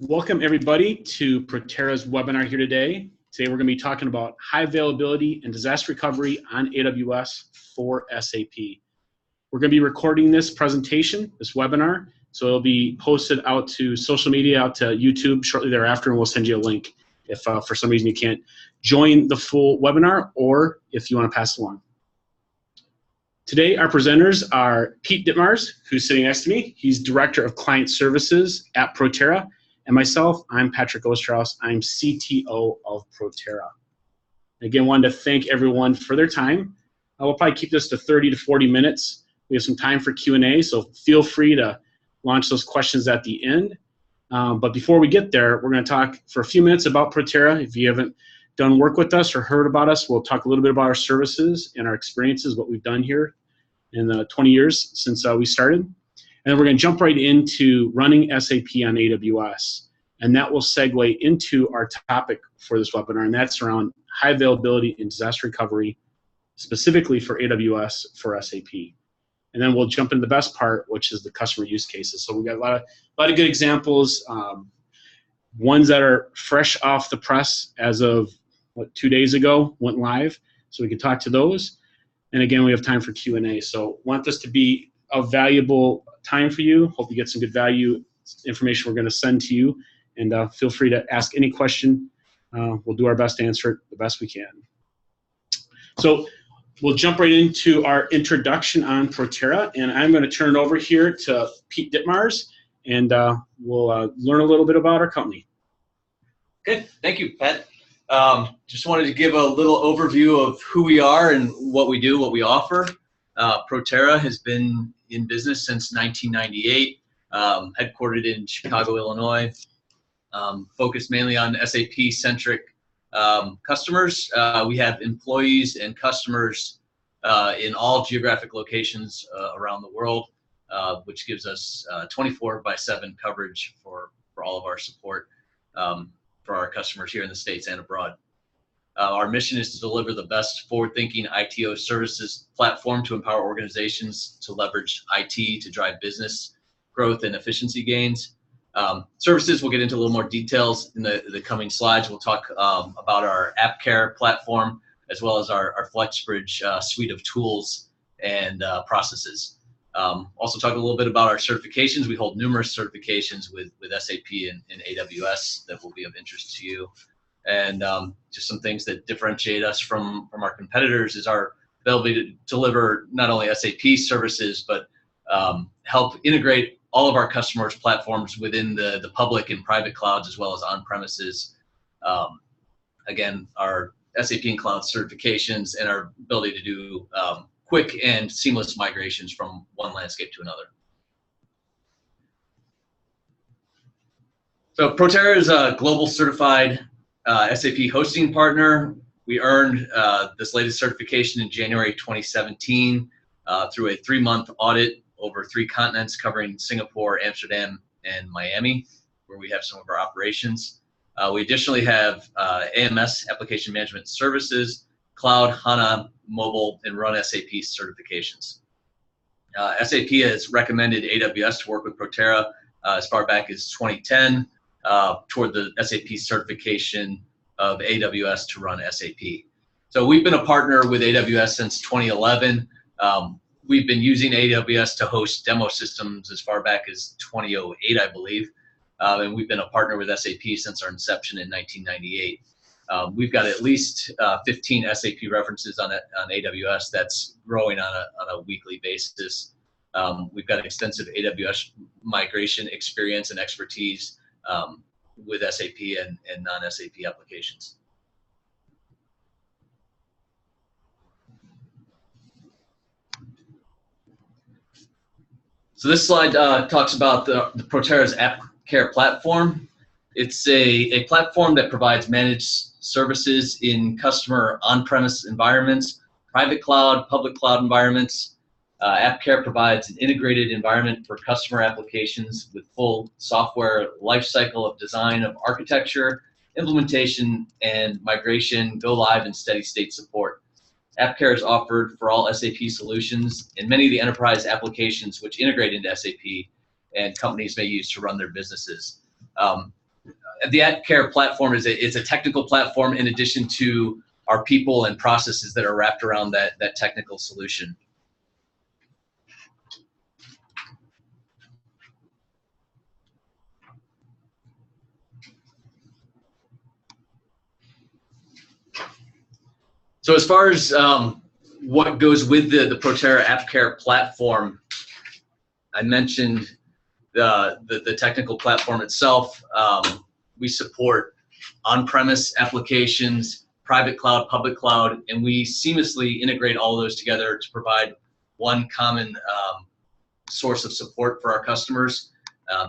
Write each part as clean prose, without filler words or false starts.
Welcome everybody to Protera's webinar here today. Today we're going to be talking about high availability and disaster recovery on AWS for SAP. We're going to be recording this presentation, this webinar, so it'll be posted out to social media, out to YouTube shortly thereafter, and we'll send you a link if for some reason you can't join the full webinar or if you want to pass along. Today our presenters are Pete Dittmars, who's sitting next to me. He's Director of Client Services at Protera. And myself, I'm Patrick Osterhaus. I'm CTO of Protera. Again, wanted to thank everyone for their time. We'll probably keep this to 30 to 40 minutes. We have some time for Q&A, so feel free to launch those questions at the end. But before we get there, we're going to talk for a few minutes about Protera. If you haven't done work with us or heard about us, we'll talk a little bit about our services and our experiences, what we've done here in the 20 years since we started. And then we're going to jump right into running SAP on AWS. And that will segue into our topic for this webinar, and that's around high availability and disaster recovery, specifically for AWS for SAP. And then we'll jump into the best part, which is the customer use cases. So we've got a lot of good examples, ones that are fresh off the press as of, 2 days ago, went live. So we can talk to those. And again, we have time for Q&A. So want this to be a valuable time for you. Hope you get some good value information we're going to send to you, and feel free to ask any question. We'll do our best to answer it the best we can. So we'll jump right into our introduction on Protera, and I'm going to turn it over here to Pete Dittmars, and we'll learn a little bit about our company. Good, thank you, Pat. Just wanted to give a little overview of who we are and what we do, what we offer. Protera has been in business since 1998, headquartered in Chicago, Illinois, focused mainly on SAP-centric customers. We have employees and customers in all geographic locations around the world, which gives us 24/7 coverage for all of our support for our customers here in the States and abroad. Our mission is to deliver the best forward-thinking ITO services platform to empower organizations to leverage IT to drive business growth and efficiency gains. Services, we'll get into a little more details in the coming slides. We'll talk about our AppCare platform, as well as our FlexBridge suite of tools and processes. Also talk a little bit about our certifications. We hold numerous certifications with SAP and AWS that will be of interest to you. And just some things that differentiate us from our competitors is our ability to deliver not only SAP services, but help integrate all of our customers' platforms within the public and private clouds, as well as on-premises. Again, our SAP and cloud certifications and our ability to do quick and seamless migrations from one landscape to another. So Protera is a global certified SAP hosting partner. We earned this latest certification in January 2017 through a 3-month audit over 3 continents covering Singapore, Amsterdam, and Miami, where we have some of our operations. We additionally have AMS, Application Management Services, Cloud, HANA, Mobile, and Run SAP certifications. SAP has recommended AWS to work with Protera as far back as 2010 toward the SAP certification of AWS to run SAP. So we've been a partner with AWS since 2011. We've been using AWS to host demo systems as far back as 2008, I believe. And we've been a partner with SAP since our inception in 1998. We've got at least 15 SAP references on AWS that's growing on a weekly basis. We've got extensive AWS migration experience and expertise with SAP and non-SAP applications. So this slide talks about the Protera's AppCare platform. It's a platform that provides managed services in customer on-premise environments, private cloud, public cloud environments. AppCare provides an integrated environment for customer applications with full software lifecycle of design of architecture, implementation, and migration, go live, and steady state support. AppCare is offered for all SAP solutions and many of the enterprise applications which integrate into SAP and companies may use to run their businesses. the AppCare platform it's a technical platform in addition to our people and processes that are wrapped around that technical solution. So as far as what goes with the Protera AppCare platform, I mentioned the technical platform itself. We support on-premise applications, private cloud, public cloud, and we seamlessly integrate all those together to provide one common source of support for our customers.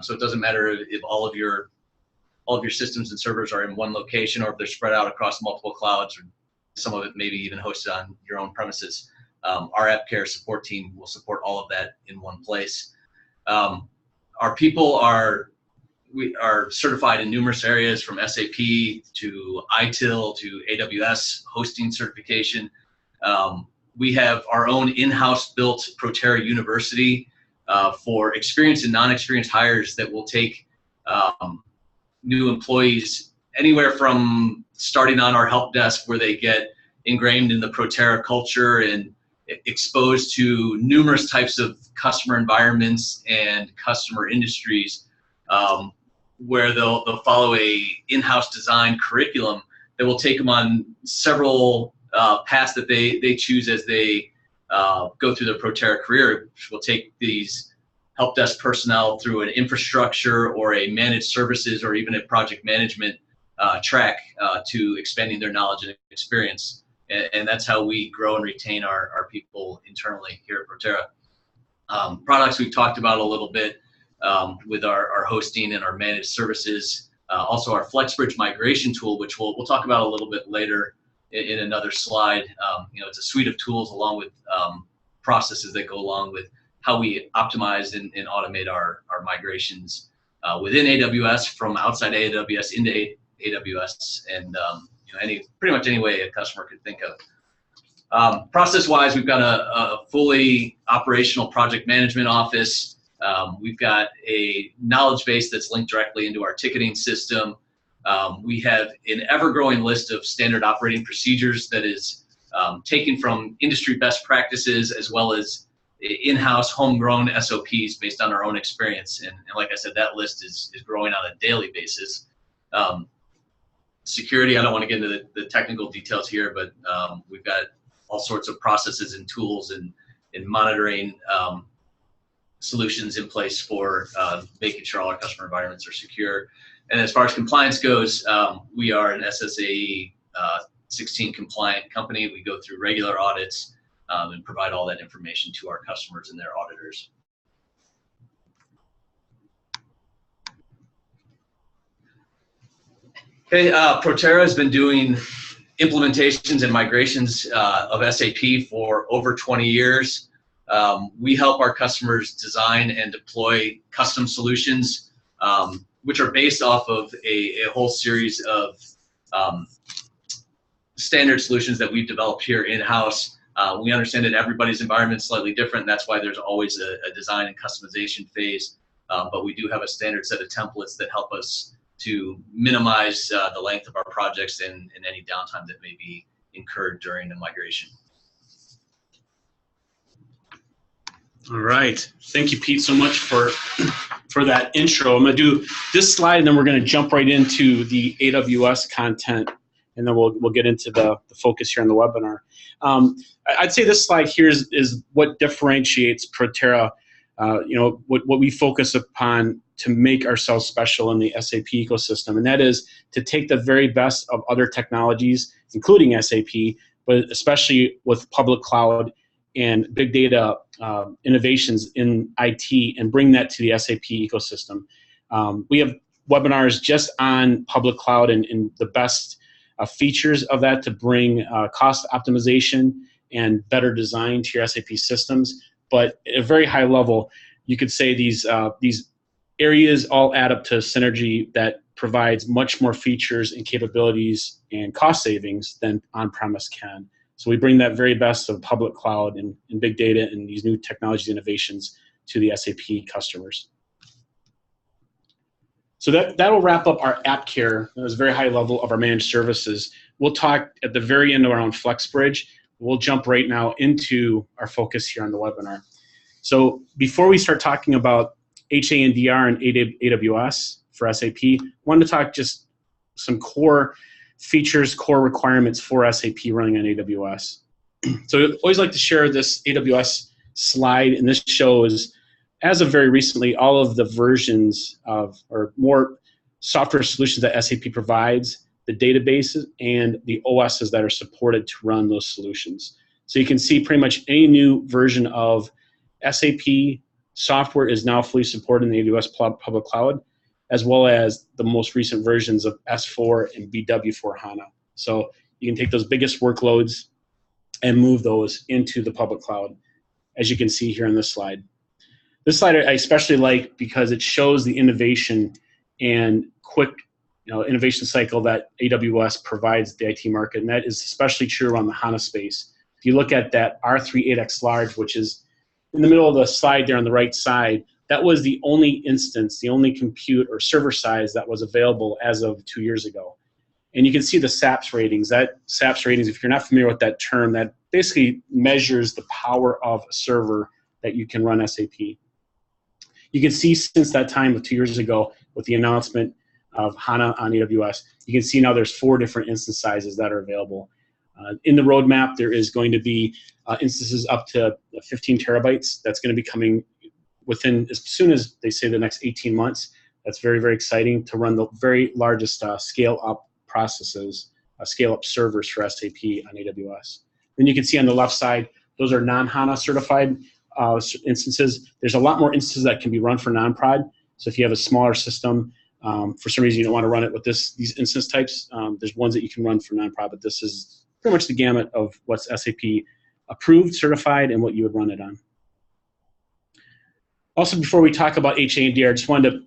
So it doesn't matter if all of your systems and servers are in one location or if they're spread out across multiple clouds, or some of it maybe even hosted on your own premises. Our AppCare support team will support all of that in one place. Our people are certified in numerous areas, from SAP to ITIL to AWS hosting certification. We have our own in-house built Protera University for experienced and non-experienced hires that will take new employees anywhere from starting on our help desk, where they get ingrained in the Protera culture and exposed to numerous types of customer environments and customer industries, where they'll follow a in-house design curriculum that will take them on several paths that they choose as they go through their Protera career, which will take these help desk personnel through an infrastructure or a managed services or even a project management track to expanding their knowledge and experience. And that's how we grow and retain our people internally here at Protera. Products we've talked about a little bit with our hosting and our managed services. Also our FlexBridge migration tool, which we'll talk about a little bit later in another slide. It's a suite of tools along with processes that go along with how we optimize and automate our migrations within AWS, from outside AWS into AWS, and pretty much any way a customer could think of. Process-wise, we've got a fully operational project management office. We've got a knowledge base that's linked directly into our ticketing system. We have an ever-growing list of standard operating procedures that is taken from industry best practices, as well as in-house homegrown SOPs based on our own experience. And like I said, that list is growing on a daily basis. Security, I don't want to get into the technical details here, but we've got all sorts of processes and tools and monitoring solutions in place for making sure all our customer environments are secure. And as far as compliance goes, we are an SSAE 16 compliant company. We go through regular audits and provide all that information to our customers and their auditors. Okay, Protera has been doing implementations and migrations of SAP for over 20 years. We help our customers design and deploy custom solutions, which are based off of a whole series of standard solutions that we've developed here in-house. We understand that everybody's environment is slightly different. And that's why there's always a design and customization phase. But we do have a standard set of templates that help us to minimize the length of our projects and any downtime that may be incurred during the migration. All right, thank you, Pete, so much for that intro. I'm going to do this slide, and then we're going to jump right into the AWS content, and then we'll get into the focus here on the webinar. I'd say this slide here is what differentiates Protera. What we focus upon to make ourselves special in the SAP ecosystem, and that is to take the very best of other technologies, including SAP, but especially with public cloud and big data innovations in IT, and bring that to the SAP ecosystem. We have webinars just on public cloud and the best features of that to bring cost optimization and better design to your SAP systems. But at a very high level, you could say these areas all add up to synergy that provides much more features and capabilities and cost savings than on-premise can. So we bring that very best of public cloud and big data and these new technology innovations to the SAP customers. So that'll wrap up our app care. That was a very high level of our managed services. We'll talk at the very end around FlexBridge. We'll jump right now into our focus here on the webinar. So before we start talking about HANDR and AWS for SAP, I wanted to talk just some core features, core requirements for SAP running on AWS. So I always like to share this AWS slide, and this shows, as of very recently, all of the versions of, or more software solutions that SAP provides, the databases, and the OSs that are supported to run those solutions. So you can see pretty much any new version of SAP software is now fully supported in the AWS public cloud, as well as the most recent versions of S4 and BW for HANA. So you can take those biggest workloads and move those into the public cloud, as you can see here on this slide. This slide I especially like because it shows the innovation and quick innovation cycle that AWS provides the IT market, and that is especially true around the HANA space. If you look at that R3 8X large, which is in the middle of the slide there on the right side, that was the only instance, the only compute or server size that was available as of 2 years ago. And you can see the SAPS ratings. That SAPS ratings, if you're not familiar with that term, that basically measures the power of a server that you can run SAP. You can see since that time of 2 years ago with the announcement of HANA on AWS, you can see now there's 4 different instance sizes that are available. In the roadmap, there is going to be instances up to 15 terabytes. That's going to be coming within, as soon as they say, the next 18 months. That's very, very exciting to run the very largest scale-up processes, scale-up servers for SAP on AWS. Then you can see on the left side, those are non-HANA certified instances. There's a lot more instances that can be run for non-prod. So if you have a smaller system, for some reason you don't want to run it with these instance types, there's ones that you can run for non-prod, but this is pretty much the gamut of what's SAP approved, certified, and what you would run it on. Also, before we talk about HANDR, I just wanted to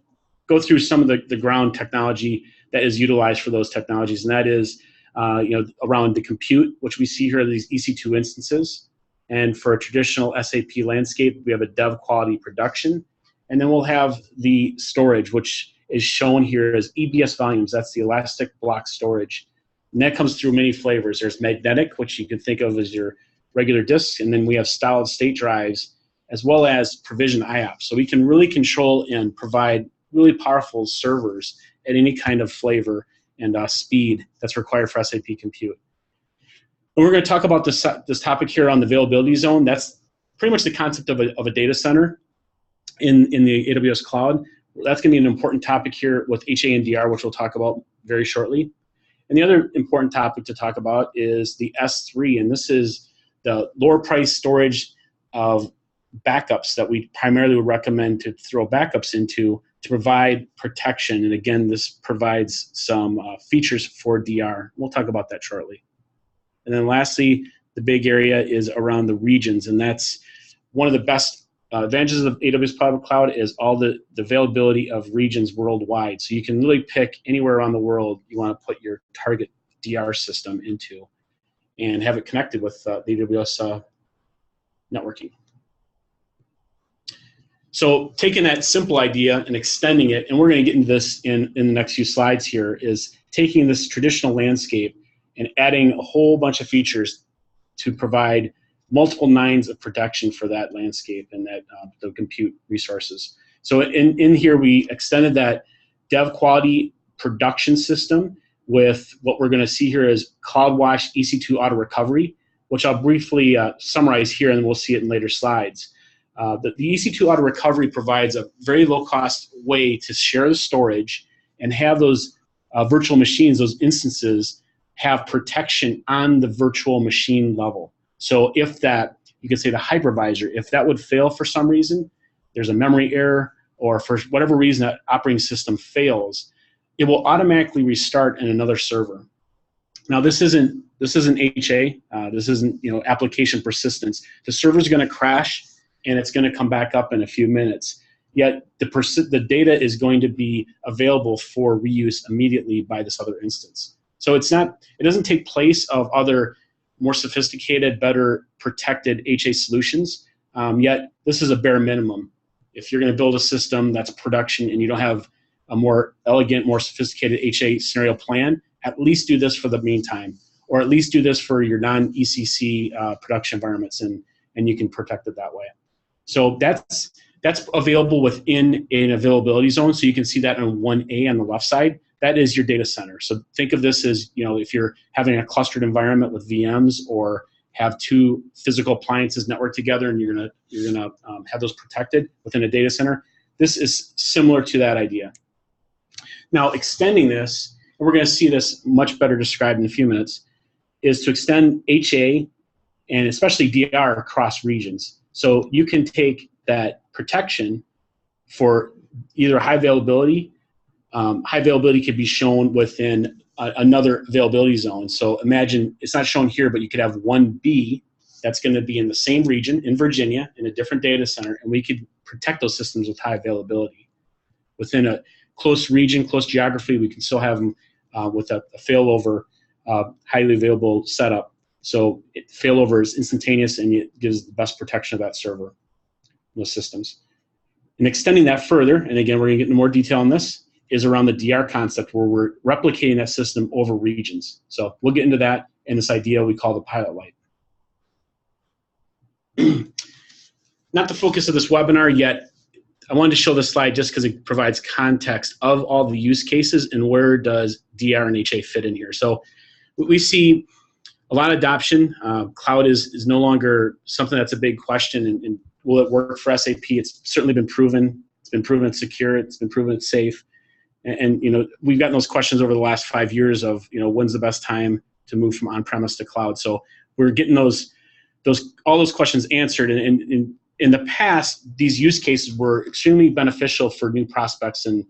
go through some of the ground technology that is utilized for those technologies, and that is around the compute, which we see here are these EC2 instances. And for a traditional SAP landscape, we have a dev quality production. And then we'll have the storage, which is shown here as EBS volumes. That's the elastic block storage. And that comes through many flavors. There's magnetic, which you can think of as your regular disks. And then we have solid state drives, as well as provision IOPS. So we can really control and provide really powerful servers at any kind of flavor and speed that's required for SAP compute. And we're going to talk about this topic here on the availability zone. That's pretty much the concept of a data center in the AWS cloud. That's going to be an important topic here with HANDR, which we'll talk about very shortly. And the other important topic to talk about is the S3, and this is the lower price storage of backups that we primarily would recommend to throw backups into to provide protection. And again, this provides some features for DR. We'll talk about that shortly. And then lastly, the big area is around the regions, and that's one of the best advantages of AWS Private Cloud is all the availability of regions worldwide. So you can really pick anywhere around the world you want to put your target DR system into and have it connected with the AWS networking. So taking that simple idea and extending it, and we're going to get into this in the next few slides here, is taking this traditional landscape and adding a whole bunch of features to provide multiple nines of protection for that landscape and that the compute resources. So in here, we extended that dev quality production system with what we're going to see here is CloudWatch EC2 Auto Recovery, which I'll briefly summarize here, and we'll see it in later slides. The EC2 Auto Recovery provides a very low-cost way to share the storage and have those virtual machines, those instances, have protection on the virtual machine level. So if that, you could say the hypervisor, if that would fail for some reason, there's a memory error, or for whatever reason that operating system fails, it will automatically restart in another server. Now this isn't HA, this isn't application persistence. The server's going to crash and it's going to come back up in a few minutes. Yet the data is going to be available for reuse immediately by this other instance. So it doesn't take place of other more sophisticated, better protected HA solutions. Yet this is a bare minimum. If you're going to build a system that's production and you don't have a more elegant, more sophisticated HA scenario plan, at least do this for the meantime, or at least do this for your non-ECC production environments, and you can protect it that way. So that's available within an availability zone. So you can see that in 1A on the left side. That is your data center. So think of this as, if you're having a clustered environment with VMs, or have two physical appliances networked together, and you're gonna have those protected within a data center. This is similar to that idea. Now, extending this, and we're going to see this much better described in a few minutes, is to extend HA and especially DR across regions. So you can take that protection for either high availability. High availability could be shown within another availability zone. So imagine, it's not shown here, but you could have 1B that's going to be in the same region in Virginia in a different data center, and we could protect those systems with high availability. Within a close region, close geography, we can still have them with a failover, highly available setup. So failover is instantaneous, and it gives the best protection of that server, those systems. And extending that further, and again, we're going to get into more detail on this, is around the DR concept, where we're replicating that system over regions. So we'll get into that and this idea we call the pilot light. Not the focus of this webinar yet. I wanted to show this slide just because it provides context of all the use cases and where does DR and HA fit in here. So we see a lot of adoption. Cloud is no longer something that's a big question, and will it work for SAP? It's certainly been proven. It's been proven it's secure. It's been proven it's safe. And we've gotten those questions over the last 5 years of, when's the best time to move from on-premise to cloud? So we're getting all those questions answered. And in the past, these use cases were extremely beneficial for new prospects and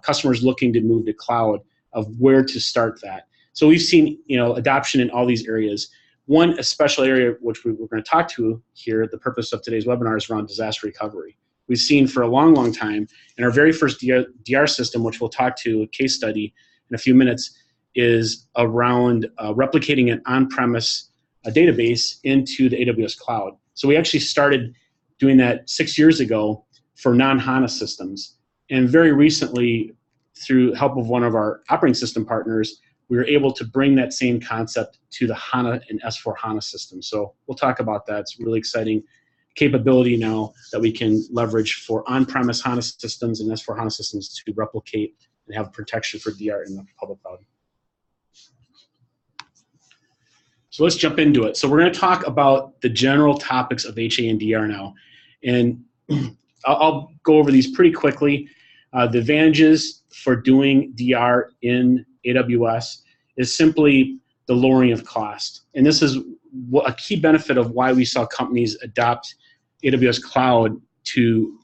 customers looking to move to cloud, of where to start that. So we've seen, adoption in all these areas. One special area which we're going to talk to here, the purpose of today's webinar, is around disaster recovery. We've seen for a long, long time, and our very first DR system, which we'll talk to, a case study in a few minutes, is around replicating an on-premise database into the AWS cloud. So we actually started doing that 6 years ago for non-HANA systems. And very recently, through help of one of our operating system partners, we were able to bring that same concept to the HANA and S4 HANA system. So we'll talk about that. It's really exciting capability now that we can leverage for on-premise HANA systems and S4 HANA systems to replicate and have protection for DR in the public cloud. So let's jump into it. So we're going to talk about the general topics of HA and DR now. And I'll go over these pretty quickly. The advantages for doing DR in AWS is simply the lowering of cost. And this is a key benefit of why we saw companies adopt AWS Cloud to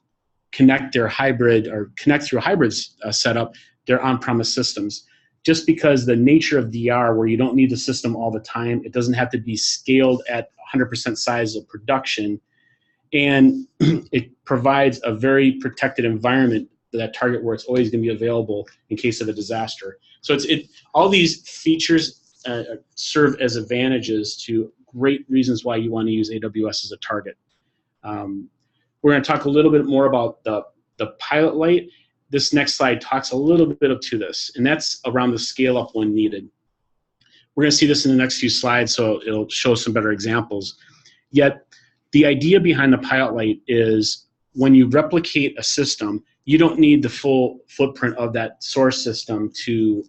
connect their hybrid, or connect through a hybrid setup, their on-premise systems. Just because the nature of DR, where you don't need the system all the time, it doesn't have to be scaled at 100% size of production, and it provides a very protected environment for that target where it's always going to be available in case of a disaster. So all these features serve as advantages to great reasons why you want to use AWS as a target. We're going to talk a little bit more about the pilot light. This next slide talks a little bit to this, and that's around the scale up when needed. We're going to see this in the next few slides, so it'll show some better examples. Yet, the idea behind the pilot light is when you replicate a system, you don't need the full footprint of that source system to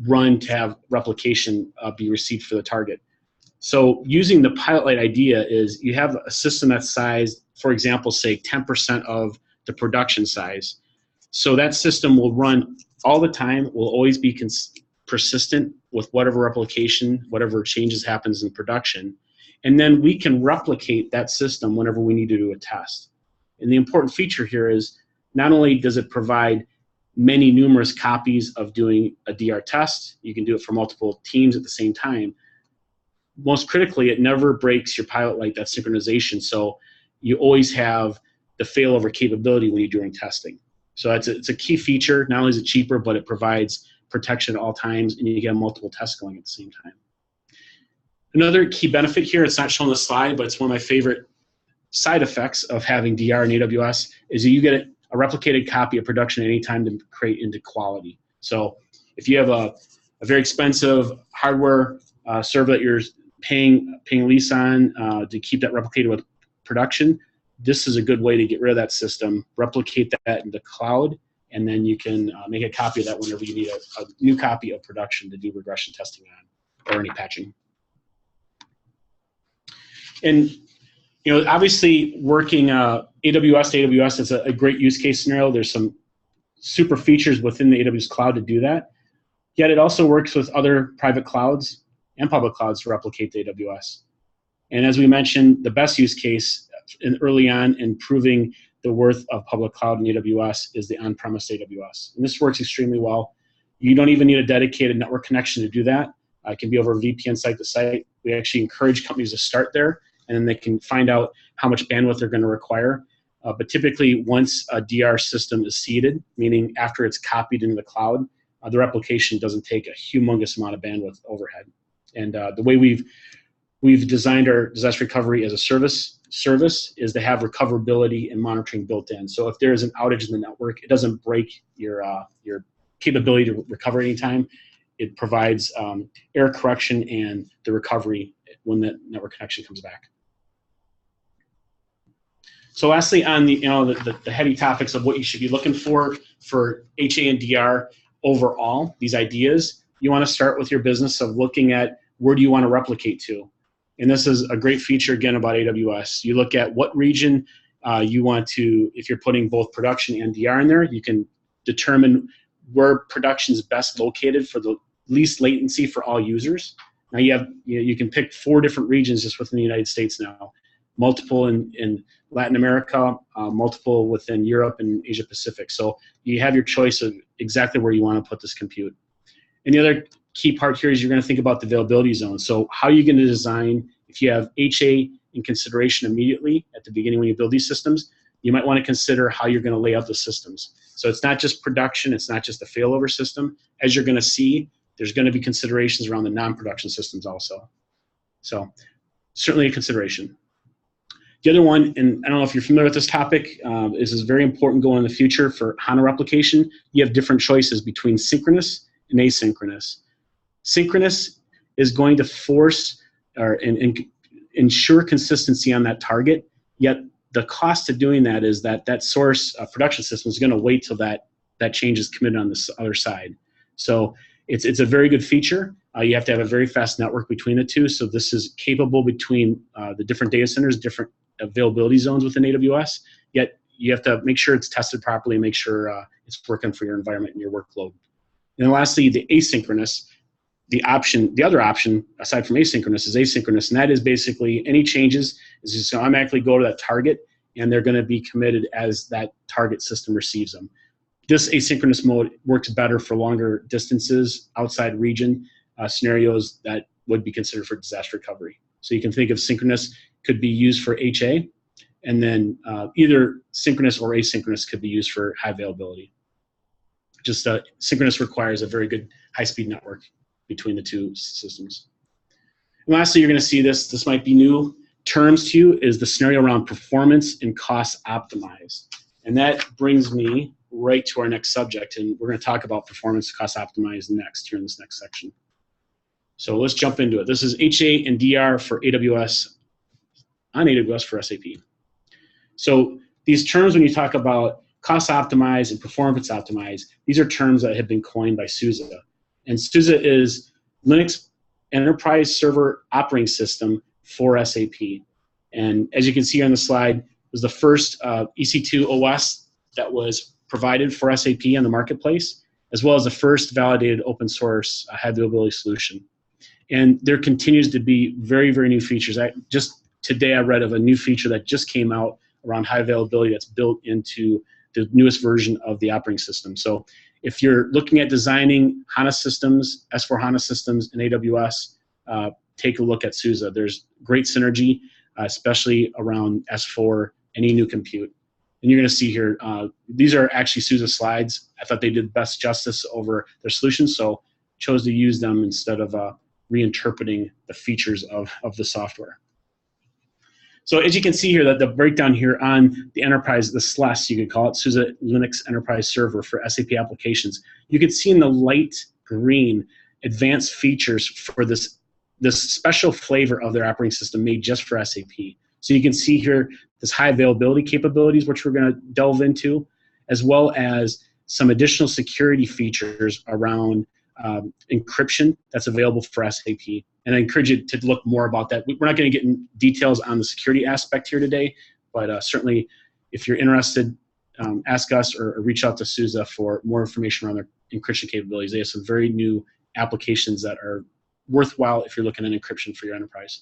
run to have replication be received for the target. So using the pilot light idea is you have a system that's sized, for example, say 10% of the production size. So that system will run all the time, will always be persistent with whatever replication, whatever changes happens in production. And then we can replicate that system whenever we need to do a test. And the important feature here is not only does it provide many numerous copies of doing a DR test, you can do it for multiple teams at the same time. Most critically, it never breaks your pilot light, that synchronization. So you always have the failover capability when you're doing testing. So it's a key feature. Not only is it cheaper, but it provides protection at all times, and you get multiple tests going at the same time. Another key benefit here, it's not shown on the slide, but it's one of my favorite side effects of having DR in AWS, is that you get a replicated copy of production at any time to create into quality. So if you have a very expensive hardware server that you're paying lease on to keep that replicated with production, this is a good way to get rid of that system, replicate that in the cloud, and then you can make a copy of that whenever you need a new copy of production to do regression testing on or any patching. And obviously working AWS to AWS is a great use case scenario. There's some super features within the AWS cloud to do that. Yet it also works with other private clouds and public clouds to replicate the AWS. And as we mentioned, the best use case early on in proving the worth of public cloud and AWS is the on-premise AWS. And this works extremely well. You don't even need a dedicated network connection to do that. It can be over VPN site to site. We actually encourage companies to start there, and then they can find out how much bandwidth they're going to require. But typically, once a DR system is seeded, meaning after it's copied into the cloud, the replication doesn't take a humongous amount of bandwidth overhead. And the way we've designed our disaster recovery as a service is to have recoverability and monitoring built in. So if there is an outage in the network, it doesn't break your capability to recover anytime. It provides error correction and the recovery when that network connection comes back. So lastly, on the heady topics of what you should be looking for HA and DR overall, these ideas, you want to start with your business of looking at where do you want to replicate to. And this is a great feature, again, about AWS. You look at what region you want to, if you're putting both production and DR in there, you can determine where production is best located for the least latency for all users. Now you can pick 4 different regions just within the United States now, multiple in Latin America, multiple within Europe and Asia Pacific. So you have your choice of exactly where you want to put this compute. And the other key part here is you're going to think about the availability zone. So how are you going to design, if you have HA in consideration immediately at the beginning when you build these systems, you might want to consider how you're going to lay out the systems. So it's not just production, it's not just a failover system. As you're going to see, there's going to be considerations around the non-production systems also. So certainly a consideration. The other one, and I don't know if you're familiar with this topic, is very important going in the future for HANA replication. You have different choices between synchronous and asynchronous. Synchronous is going to force and ensure consistency on that target, yet the cost of doing that is that source production system is going to wait till that change is committed on this other side. So it's a very good feature. You have to have a very fast network between the two, so this is capable between the different data centers, different availability zones within AWS, yet you have to make sure it's tested properly, make sure it's working for your environment and your workload. And then lastly, the asynchronous, the other option aside from asynchronous is asynchronous, and that is basically any changes is just going to automatically go to that target, and they're going to be committed as that target system receives them. This asynchronous mode works better for longer distances, outside region scenarios that would be considered for disaster recovery. So you can think of synchronous could be used for HA, and then either synchronous or asynchronous could be used for high availability. Just synchronous requires a very good high-speed network between the two systems. And lastly, you're going to see this might be new terms to you, is the scenario around performance and cost optimized. And that brings me right to our next subject, and we're going to talk about performance cost optimized next here in this next section. So let's jump into it. This is HA and DR for AWS, on AWS for SAP. So these terms, when you talk about cost optimized and performance optimized, these are terms that have been coined by SUSE. And SUSE is Linux Enterprise Server Operating System for SAP. And as you can see here on the slide, it was the first EC2 OS that was provided for SAP on the marketplace, as well as the first validated open source high availability solution. And there continues to be very, very new features. Just today I read of a new feature that just came out around high availability that's built into the newest version of the operating system. So if you're looking at designing HANA systems, S4 HANA systems in AWS, take a look at SUSE. There's great synergy, especially around S4, any new compute. And you're going to see here, these are actually SUSE slides. I thought they did best justice over their solution, so chose to use them instead of reinterpreting the features of the software. So as you can see here, that the breakdown here on the enterprise, the SLES, you could call it, SUSE Linux Enterprise Server for SAP applications. You can see in the light green advanced features for this special flavor of their operating system made just for SAP. So you can see here this high availability capabilities, which we're going to delve into, as well as some additional security features around encryption that's available for SAP. And I encourage you to look more about that. We're not going to get in details on the security aspect here today, but certainly if you're interested, ask us or reach out to SUSE for more information around their encryption capabilities. They have some very new applications that are worthwhile if you're looking at encryption for your enterprise.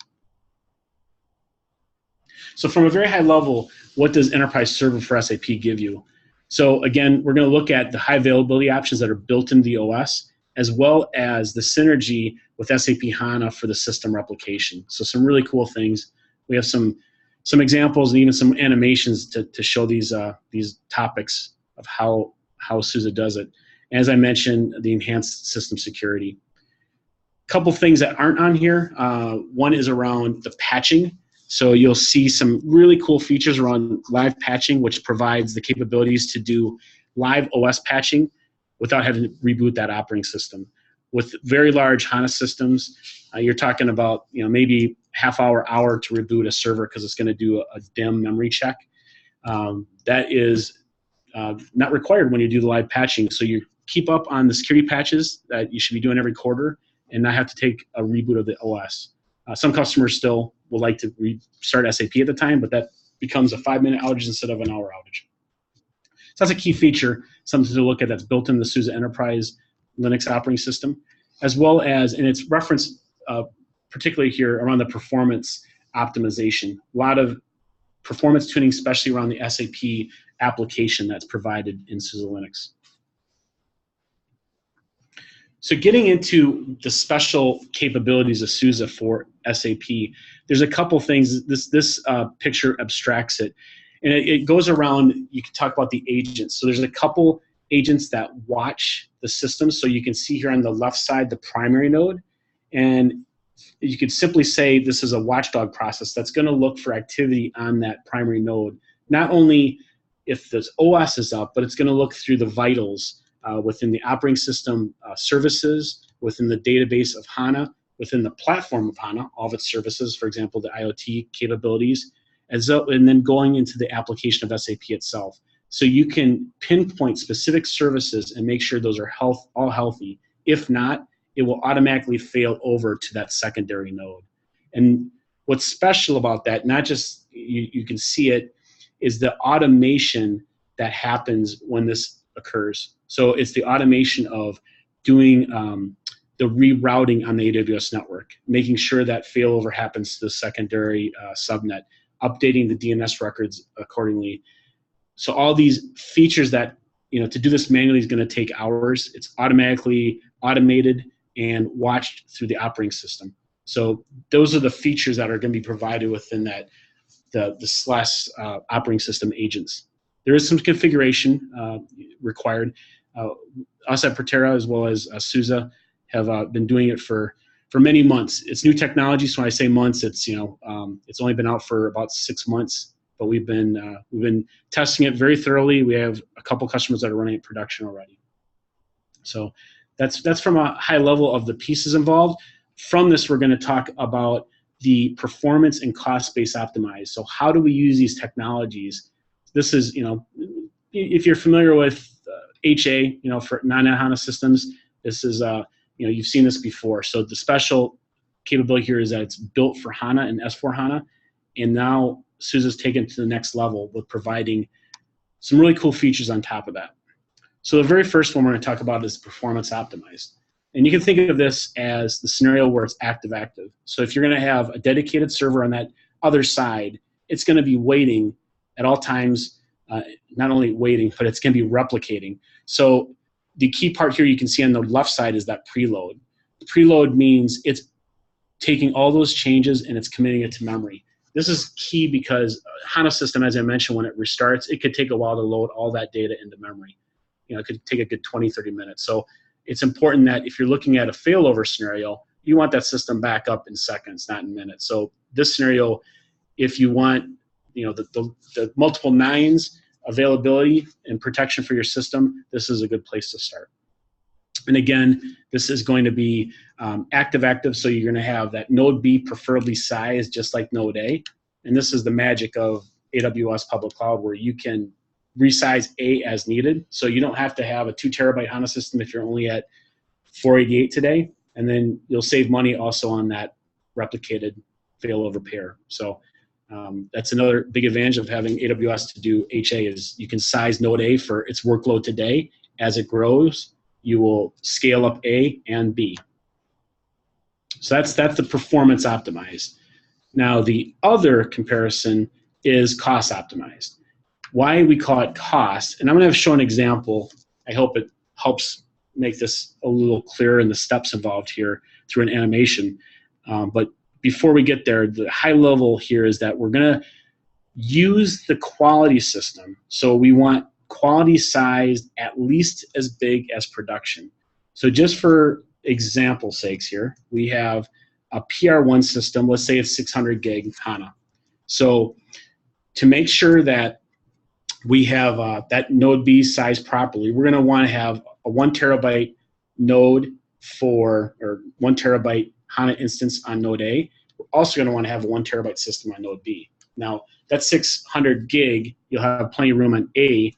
So from a very high level, what does Enterprise Server for SAP give you? So again, we're going to look at the high availability options that are built into the OS, as well as the synergy with SAP HANA for the system replication. So some really cool things. We have some examples and even some animations to show these topics of how SUSE does it. As I mentioned, the enhanced system security. Couple things that aren't on here. One is around the patching. So you'll see some really cool features around live patching, which provides the capabilities to do live OS patching without having to reboot that operating system. With very large HANA systems, you're talking about maybe half hour to reboot a server because it's going to do a DIMM memory check. That is not required when you do the live patching. So you keep up on the security patches that you should be doing every quarter and not have to take a reboot of the OS. Some customers still will like to restart SAP at the time, but that becomes a 5-minute outage instead of an hour outage. So that's a key feature, something to look at that's built in the SUSE Enterprise Linux operating system, as well as, and it's referenced particularly here around the performance optimization. A lot of performance tuning, especially around the SAP application that's provided in SUSE Linux. So getting into the special capabilities of SUSE for SAP, there's a couple things. This picture abstracts it. And it goes around, you can talk about the agents. So there's a couple agents that watch the system. So you can see here on the left side, the primary node. And you could simply say this is a watchdog process that's going to look for activity on that primary node. Not only if the OS is up, but it's going to look through the vitals within the operating system services, within the database of HANA, within the platform of HANA, all of its services, for example, the IoT capabilities, and then going into the application of SAP itself. So you can pinpoint specific services and make sure those are all healthy. If not, it will automatically fail over to that secondary node. And what's special about that, not just you can see it, is the automation that happens when this occurs. So it's the automation of doing the rerouting on the AWS network, making sure that failover happens to the secondary subnet, updating the DNS records accordingly. So all these features that, to do this manually is going to take hours. It's automatically automated and watched through the operating system. So those are the features that are going to be provided within that the SLES operating system agents. There is some configuration required. Us at Protera, as well as SUSE, have been doing it for many months. It's new technology, so when I say months, it's it's only been out for about 6 months, but we've been testing it very thoroughly. We have a couple customers that are running it production already. So that's from a high level of the pieces involved. From this, we're going to talk about the performance and cost-based optimized. So how do we use these technologies? This is, if you're familiar with HA, for non-HANA systems, this is, you've seen this before. So the special capability here is that it's built for HANA and S4HANA, and now SUSE is taken to the next level with providing some really cool features on top of that. So the very first one we're going to talk about is performance optimized. And you can think of this as the scenario where it's active-active. So if you're going to have a dedicated server on that other side, it's going to be waiting at all times, not only waiting, but it's going to be replicating. So the key part here you can see on the left side is that preload. The preload means it's taking all those changes and it's committing it to memory. This is key because HANA system, as I mentioned, when it restarts, it could take a while to load all that data into memory. It could take a good 20, 30 minutes. So it's important that if you're looking at a failover scenario, you want that system back up in seconds, not in minutes. So this scenario if you want, the multiple nines availability and protection for your system, this is a good place to start. And again, this is going to be active, so you're going to have that node B preferably sized just like node A. And this is the magic of AWS Public Cloud, where you can resize A as needed. So you don't have to have a 2 terabyte HANA system if you're only at 488 today. And then you'll save money also on that replicated failover pair. So that's another big advantage of having AWS to do HA, is you can size node A for its workload today. As it grows, you will scale up A and B. So that's the performance optimized. Now the other comparison is cost optimized. Why we call it cost, and I'm going to show an example. I hope it helps make this a little clearer in the steps involved here through an animation. But before we get there, the high level here is that we're going to use the quality system. So we want quality sized at least as big as production. So just for example sakes here, we have a PR1 system. Let's say it's 600 gig HANA. So to make sure that we have that node B sized properly, we're going to want to have a 1 terabyte node or 1 terabyte HANA instance on node A. We're also going to want to have a 1 terabyte system on node B. Now, that 600 gig, you'll have plenty of room on A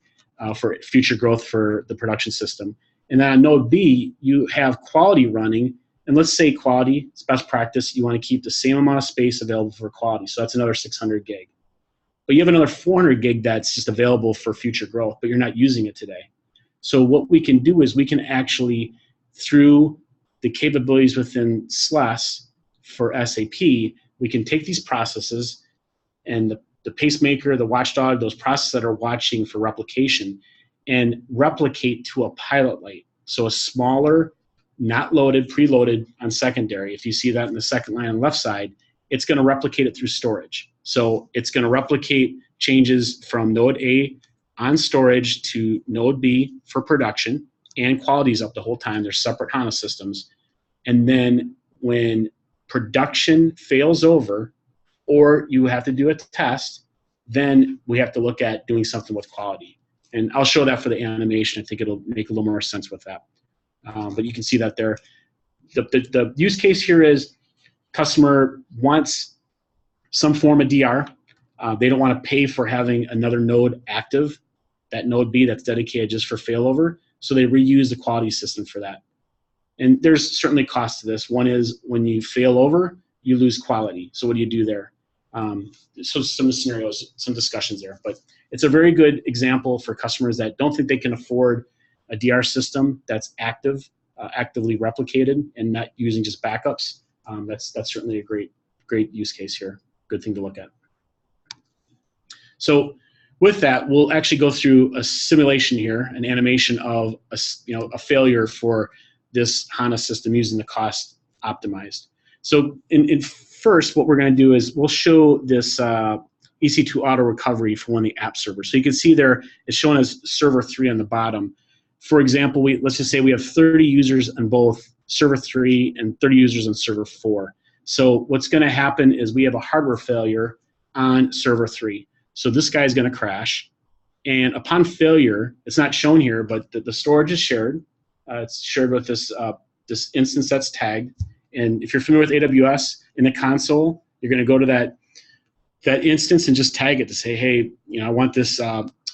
for future growth for the production system. And then on node B, you have quality running. And let's say quality, it's best practice, you want to keep the same amount of space available for quality. So that's another 600 gig. But you have another 400 gig that's just available for future growth, but you're not using it today. So what we can do is we can actually, through the capabilities within SLES for SAP, we can take these processes and the pacemaker, the watchdog, those processes that are watching for replication, and replicate to a pilot light. So a smaller, not loaded, preloaded on secondary. If you see that in the second line on the left side, it's going to replicate it through storage. So it's going to replicate changes from node A on storage to node B for production, and quality's up the whole time. They're separate HANA systems. And then when production fails over, or you have to do a test, then we have to look at doing something with quality. And I'll show that for the animation. I think it'll make a little more sense with that. But you can see that there. The use case here is customer wants some form of DR. They don't want to pay for having another node active, that node B that's dedicated just for failover. So they reuse the quality system for that. And there's certainly cost to this. One is when you fail over, you lose quality. So what do you do there? So some scenarios, some discussions there. But it's a very good example for customers that don't think they can afford a DR system that's active, actively replicated, and not using just backups. That's certainly a great use case here. Good thing to look at. So with that, we'll actually go through a simulation here, an animation of a failure for this HANA system using the cost optimized. So in first, what we're going to do is we'll show this EC2 auto recovery for one of the app servers. So you can see there it's shown as server 3 on the bottom. For example, let's just say we have 30 users on both server 3 and 30 users on server 4. So what's going to happen is we have a hardware failure on server 3. So this guy is going to crash. And upon failure, it's not shown here, but the storage is shared. It's shared with this instance that's tagged. And if you're familiar with AWS, in the console, you're going to go to that instance and just tag it to say, hey, I want this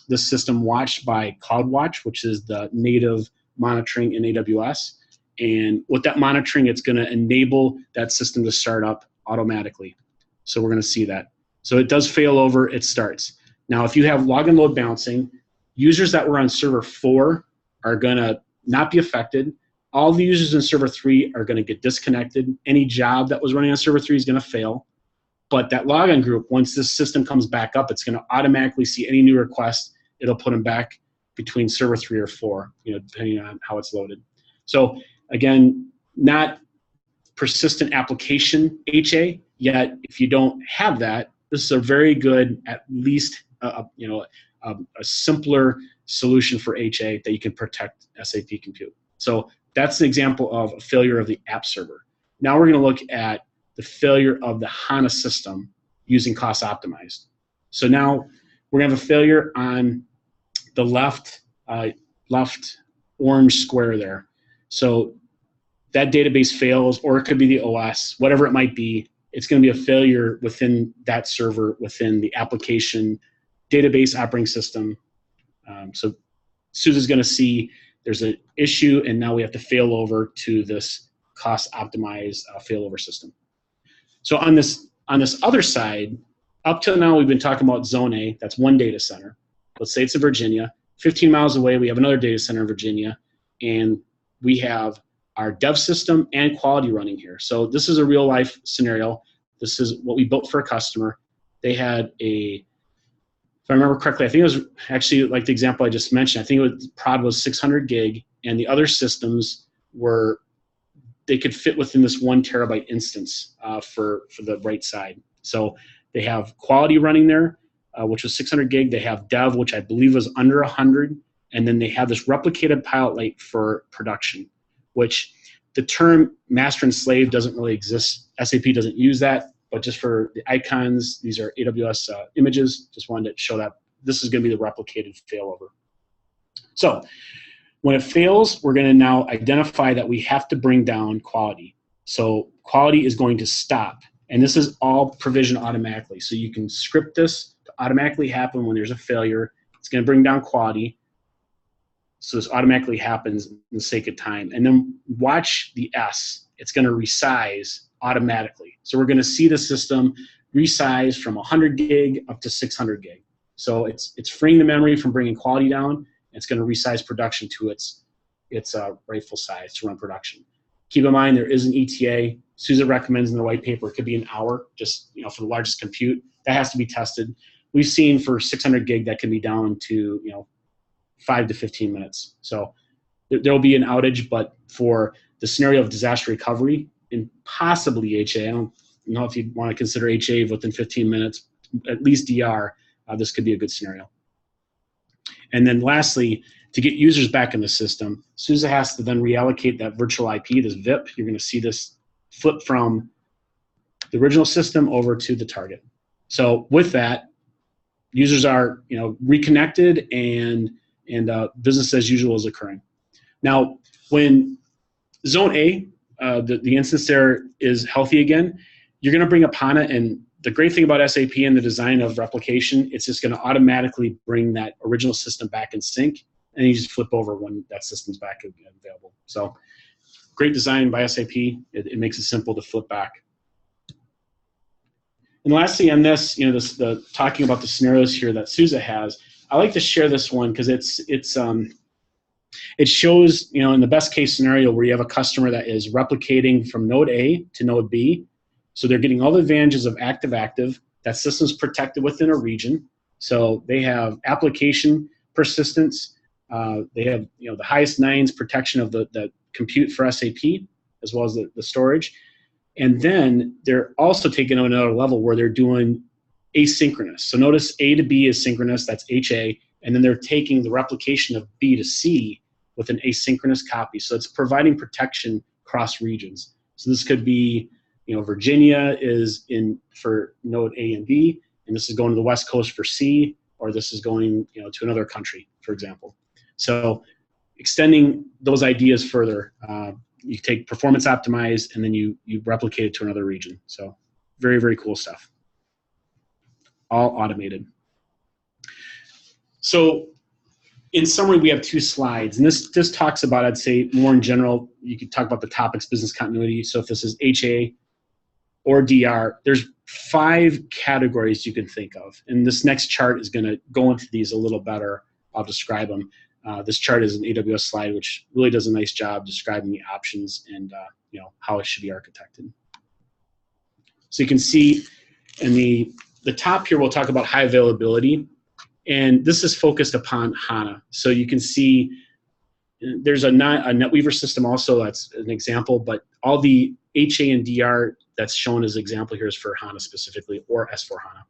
this system watched by CloudWatch, which is the native monitoring in AWS. And with that monitoring, it's going to enable that system to start up automatically. So we're going to see that. So it does fail over, it starts. Now, if you have log and load balancing, users that were on server 4 are going to not be affected. All the users in server 3 are going to get disconnected. Any job that was running on server 3 is going to fail. But that login group, once this system comes back up, it's going to automatically see any new requests. It'll put them back between server 3 or 4, depending on how it's loaded. So again, not persistent application HA, yet if you don't have that, this is a very good, at least a simpler solution for HA that you can protect SAP compute. So that's the example of a failure of the app server. Now we're going to look at the failure of the HANA system. using cost optimized. So now we're gonna have a failure on the left orange square there. So that database fails, or it could be the OS, whatever it might be. It's going to be a failure within that server, within the application database operating system. So SUSE is going to see there's an issue, and now we have to fail over to this cost optimized failover system. So on this other side, up till now we've been talking about Zone A. That's one data center. Let's say it's in Virginia. 15 miles away, we have another data center in Virginia, and we have our dev system and quality running here. So this is a real life scenario. This is what we built for a customer. They had if I remember correctly, I think it was actually like the example I just mentioned. I think prod was 600 gig, and the other systems they could fit within this 1 terabyte instance for the right side. So they have quality running there, which was 600 gig. They have dev, which I believe was under 100. And then they have this replicated pilot light for production, which the term master and slave doesn't really exist. SAP doesn't use that, but just for the icons, these are AWS images. Just wanted to show that this is going to be the replicated failover. So when it fails, we're going to now identify that we have to bring down quality. So quality is going to stop. And this is all provisioned automatically. So you can script this to automatically happen when there's a failure. It's going to bring down quality. So this automatically happens in the sake of time. And then watch the S. It's going to resize automatically. So we're going to see the system resize from 100 gig up to 600 gig. So it's freeing the memory from bringing quality down. It's going to resize production to its rightful size to run production. Keep in mind there is an ETA. SUSE recommends in the white paper it could be an hour, just for the largest compute. That has to be tested. We've seen for 600 gig that can be down to 5 to 15 minutes. So there will be an outage, but for the scenario of disaster recovery and possibly HA, I don't know if you want to consider HA within 15 minutes, at least DR, this could be a good scenario. And then lastly, to get users back in the system, SUSE has to then reallocate that virtual IP, this VIP. You're going to see this flip from the original system over to the target. So with that, users are reconnected and business as usual is occurring. Now, when Zone A, the instance there is healthy again, you're going to bring up HANA, and the great thing about SAP and the design of replication, it's just going to automatically bring that original system back in sync, and you just flip over when that system's back available. So great design by SAP. It makes it simple to flip back. And lastly on this, talking about the scenarios here that SUSE has, I like to share this one because it shows, in the best case scenario where you have a customer that is replicating from node A to node B. So they're getting all the advantages of active-active. That system's protected within a region. So they have application persistence. They have the highest nines protection of the compute for SAP, as well as the storage. And then they're also taking on another level where they're doing asynchronous. So notice A to B is synchronous, that's HA, and then they're taking the replication of B to C with an asynchronous copy. So it's providing protection across regions. So this could be, Virginia is in for node A and B, and this is going to the West Coast for C, or this is going, to another country, for example. So extending those ideas further, you take performance optimized, and then you replicate it to another region. So very, very cool stuff. All automated. So in summary, we have 2 slides, and this talks about, I'd say, more in general. You could talk about the topics, business continuity. So if this is HA or DR, there's 5 categories you can think of. And this next chart is going to go into these a little better. I'll describe them. This chart is an AWS slide, which really does a nice job describing the options and how it should be architected. So you can see in the top here, we'll talk about high availability. And this is focused upon HANA. So you can see there's a NetWeaver system also, that's an example, but all the HA and DR that's shown as an example here is for HANA specifically, or S4HANA.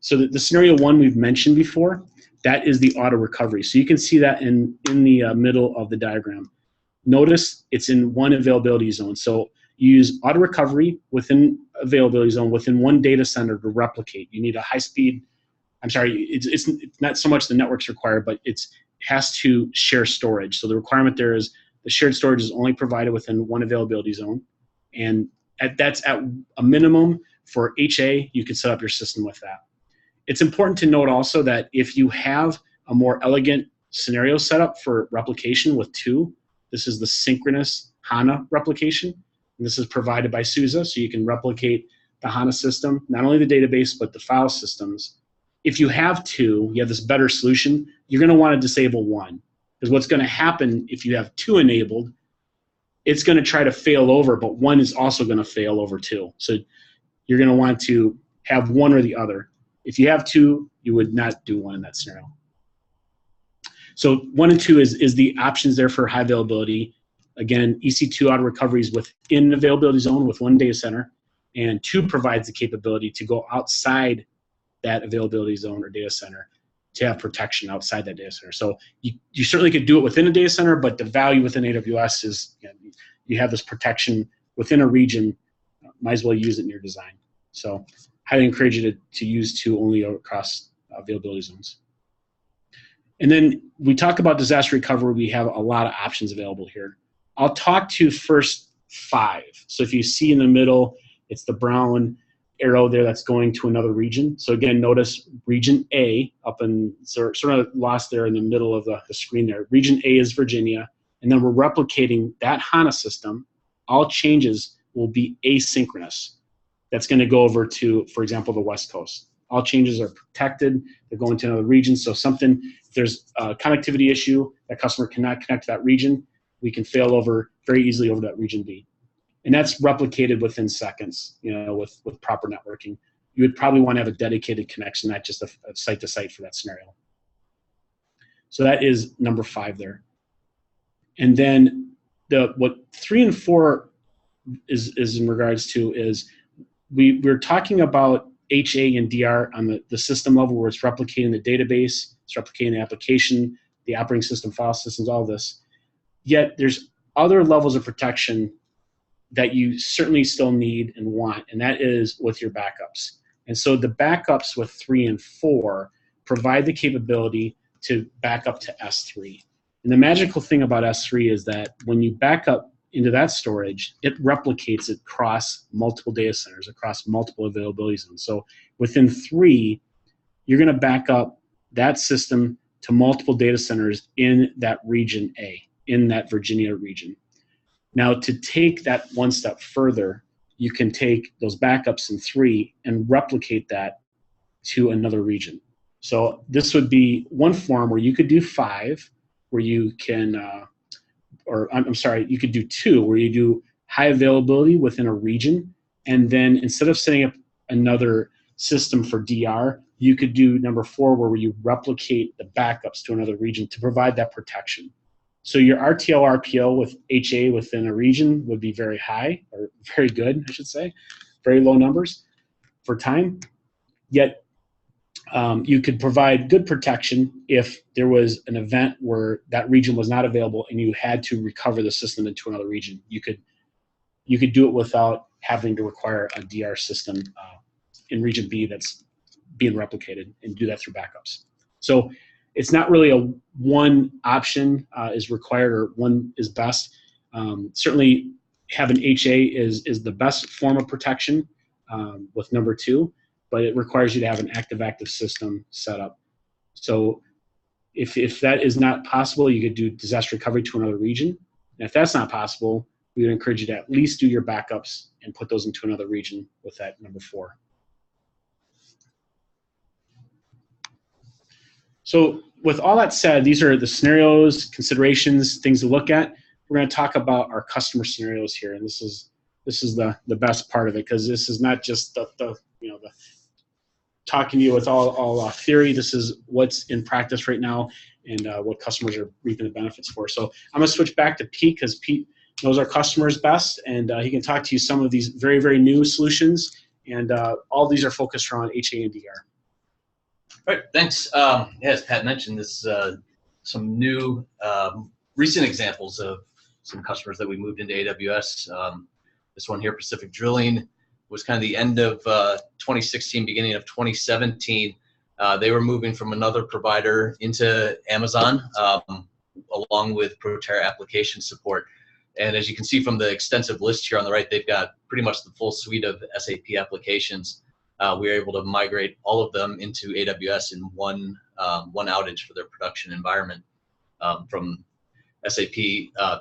So the scenario 1 we've mentioned before, that is the auto recovery. So you can see that in the middle of the diagram. Notice it's in one availability zone. So you use auto recovery within availability zone within one data center to replicate. You need a high speed, I'm sorry, it's not so much the network's required, but it has to share storage. So the requirement there is the shared storage is only provided within one availability zone. And that's at a minimum for HA, you can set up your system with that. It's important to note also that if you have a more elegant scenario setup for replication with two, this is the synchronous HANA replication. And this is provided by SUSE, so you can replicate the HANA system, not only the database, but the file systems. If you have two, you have this better solution, you're going to want to disable one. Because what's going to happen if you have two enabled, it's going to try to fail over, but one is also going to fail over too. So you're going to want to have one or the other. If you have two, you would not do one in that scenario. So 1 and 2 is the options there for high availability. Again, EC2 auto recovery is within availability zone with one data center, and 2 provides the capability to go outside that availability zone or data center to have protection outside that data center. So you certainly could do it within a data center, but the value within AWS is you have this protection within a region, might as well use it in your design. So highly encourage you to use 2 only across availability zones. And then we talk about disaster recovery. We have a lot of options available here. I'll talk to first 5. So if you see in the middle, it's the brown arrow there that's going to another region. So again, notice region A up in, sort of lost there in the middle of the screen there. Region A is Virginia, and then we're replicating that HANA system. All changes will be asynchronous. That's going to go over to, for example, the West Coast. All changes are protected. They're going to another region. So if there's a connectivity issue, that customer cannot connect to that region, we can fail over very easily over that region B. And that's replicated within seconds, with proper networking. You would probably want to have a dedicated connection, not just a site-to-site for that scenario. So that is number 5 there. And then what 3 and 4 is in regards to is we're talking about HA and DR on the system level, where it's replicating the database, it's replicating the application, the operating system, file systems, all this. Yet there's other levels of protection that you certainly still need and want, and that is with your backups. And so the backups with 3 and 4 provide the capability to back up to S3. And the magical thing about S3 is that when you back up into that storage, it replicates it across multiple data centers, across multiple availability zones. So within 3, you're going to back up that system to multiple data centers in that region A, in that Virginia region. Now, to take that one step further, you can take those backups in 3 and replicate that to another region. So this would be one form where you could do 5, where you can, you could do 2, where you do high availability within a region, and then instead of setting up another system for DR, you could do number 4, where you replicate the backups to another region to provide that protection. So your RTL, RPO with HA within a region would be very high, or very good, I should say, very low numbers for time. Yet you could provide good protection if there was an event where that region was not available and you had to recover the system into another region. You could do it without having to require a DR system in region B that's being replicated, and do that through backups. So it's not really a one option is required or one is best. Certainly having HA is the best form of protection with number 2, but it requires you to have an active system set up. So if that is not possible, you could do disaster recovery to another region. And if that's not possible, we would encourage you to at least do your backups and put those into another region with that number 4. So with all that said, these are the scenarios, considerations, things to look at. We're going to talk about our customer scenarios here, and this is the best part of it, because this is not just the talking to you with all theory. This is what's in practice right now, and what customers are reaping the benefits for. So I'm going to switch back to Pete, because Pete knows our customers best, and he can talk to you some of these very, very new solutions, and all these are focused around HA and DR. All right, thanks. As Pat mentioned, this some new recent examples of some customers that we moved into AWS. This one here, Pacific Drilling, was kind of the end of 2016, beginning of 2017. They were moving from another provider into Amazon, along with Protera application support. And as you can see from the extensive list here on the right, they've got pretty much the full suite of SAP applications. We were able to migrate all of them into AWS in one outage for their production environment, from SAP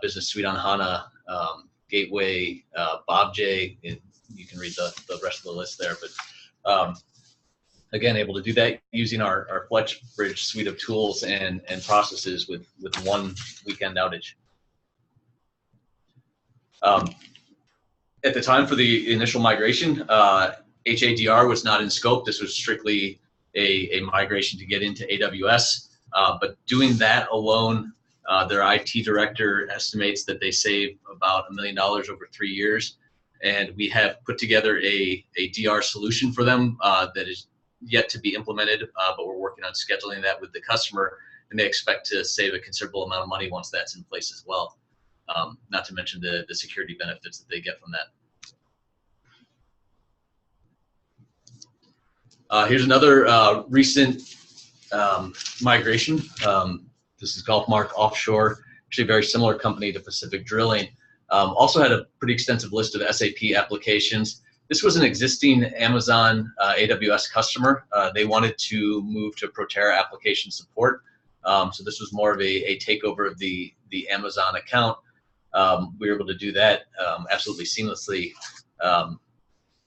Business Suite on HANA, Gateway, BobJ. You can read the rest of the list there, but again, able to do that using our FlexBridge suite of tools and processes with one weekend outage. At the time for the initial migration, HADR was not in scope. This was strictly a migration to get into AWS. But doing that alone, their IT director estimates that they save about $1 million over 3 years. And we have put together a DR solution for them that is yet to be implemented, but we're working on scheduling that with the customer, and they expect to save a considerable amount of money once that's in place as well. Not to mention the security benefits that they get from that. Here's another recent migration. This is GulfMark Offshore, actually a very similar company to Pacific Drilling. Also had a pretty extensive list of SAP applications. This was an existing Amazon AWS customer. They wanted to move to Protera application support. So this was more of a takeover of the Amazon account. We were able to do that absolutely seamlessly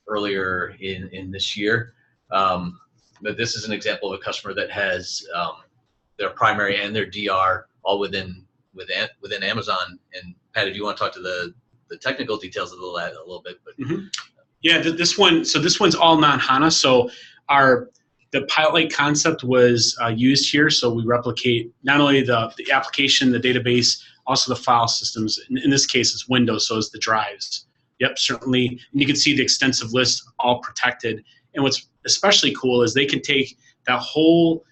earlier in this year. But this is an example of a customer that has their primary and their DR all within Amazon. And Pat, if you want to talk to the technical details of a little bit, but yeah, this one's all non-HANA. So the pilot light concept was used here. So we replicate not only the application, the database, also the file systems. In this case, it's Windows, so it's the drives. Yep, certainly. And you can see the extensive list all protected. And what's especially cool is they can take that whole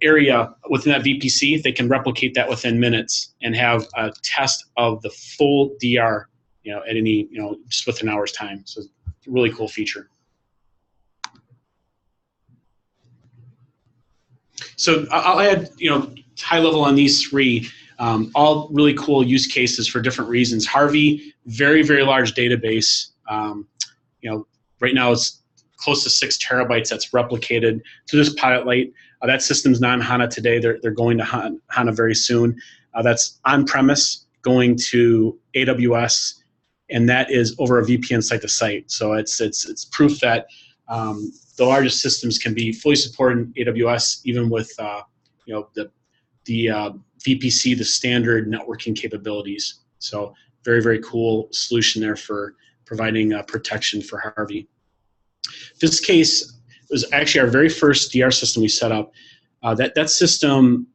area within that VPC, they can replicate that within minutes and have a test of the full DR, at any, just within an hour's time. So it's a really cool feature. So I'll add, high level on these three, all really cool use cases for different reasons. Harvey, very, very large database. Right now it's close to 6 terabytes that's replicated to this pilot light. That system's non-HANA today. They're going to HANA very soon. That's on-premise, going to AWS, and that is over a VPN site-to-site. So it's proof that the largest systems can be fully supported in AWS, even with the VPC, the standard networking capabilities. So very, very cool solution there for providing protection for Harvey. This case was actually our very first DR system we set up. That system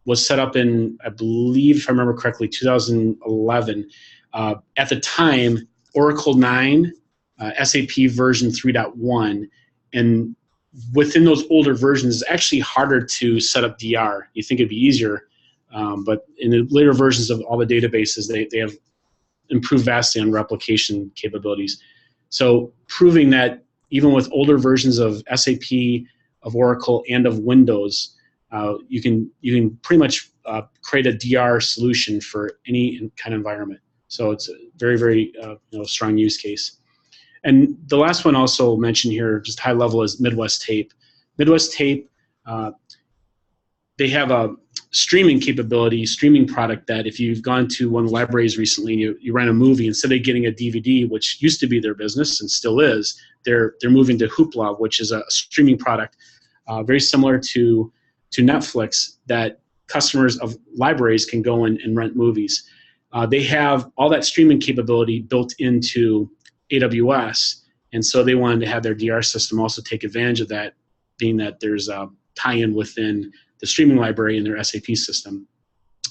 was set up in, I believe, if I remember correctly, 2011. At the time, Oracle 9, SAP version 3.1, and within those older versions, it's actually harder to set up DR. You think it'd be easier, but in the later versions of all the databases, they have improved vastly on replication capabilities. So proving that even with older versions of SAP, of Oracle, and of Windows, you can pretty much create a DR solution for any kind of environment. So it's a very, very strong use case. And the last one also mentioned here, just high level, is Midwest Tape. Midwest Tape, they have a streaming capability, streaming product that if you've gone to one of the libraries recently and you rent a movie, instead of getting a DVD, which used to be their business and still is, they're moving to Hoopla, which is a streaming product very similar to Netflix, that customers of libraries can go and rent movies. They have all that streaming capability built into AWS, and so they wanted to have their DR system also take advantage of that, being that there's a tie-in within the streaming library in their SAP system.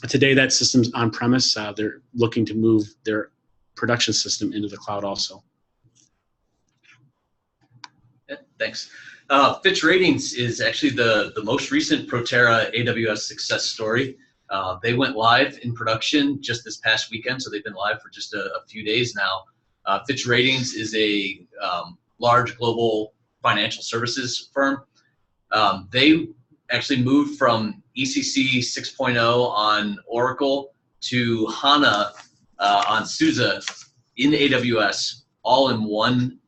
Today, that system's on-premise. They're looking to move their production system into the cloud also. Yeah, thanks. Fitch Ratings is actually the most recent Protera AWS success story. They went live in production just this past weekend, so they've been live for just a few days now. Fitch Ratings is a large global financial services firm. They actually moved from ECC 6.0 on Oracle to HANA on SUSE in AWS, all in one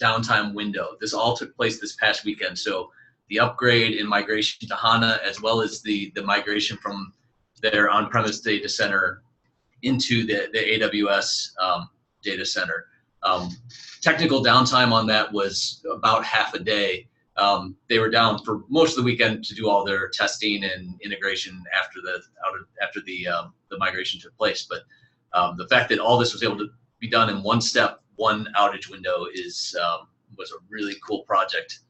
downtime window. This all took place this past weekend. So the upgrade and migration to HANA, as well as the migration from their on-premise data center into the AWS data center. Technical downtime on that was about half a day. They were down for most of the weekend to do all their testing and integration after the migration took place. But the fact that all this was able to be done in one step, one outage window, was a really cool project.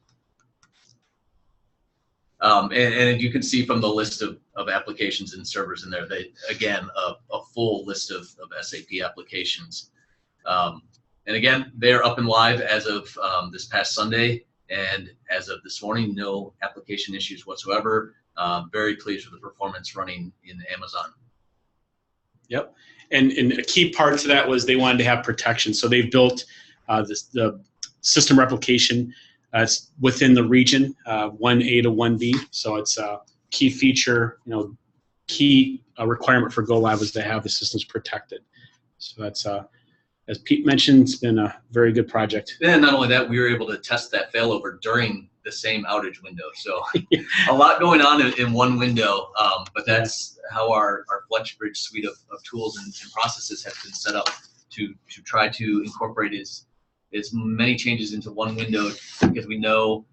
And you can see from the list of applications and servers in there, again, a full list of SAP applications. And again, they're up and live as of this past Sunday, and as of this morning, no application issues whatsoever. Very pleased with the performance running in Amazon. Yep, and a key part to that was they wanted to have protection, so they've built the system replication within the region, 1A to 1B. So it's a key feature, key requirement for go live is to have the systems protected. So that's as Pete mentioned, it's been a very good project. And not only that, we were able to test that failover during the same outage window. So a lot going on in one window, but that's how our FlexBridge suite of tools and processes has been set up to try to incorporate as many changes into one window, because we know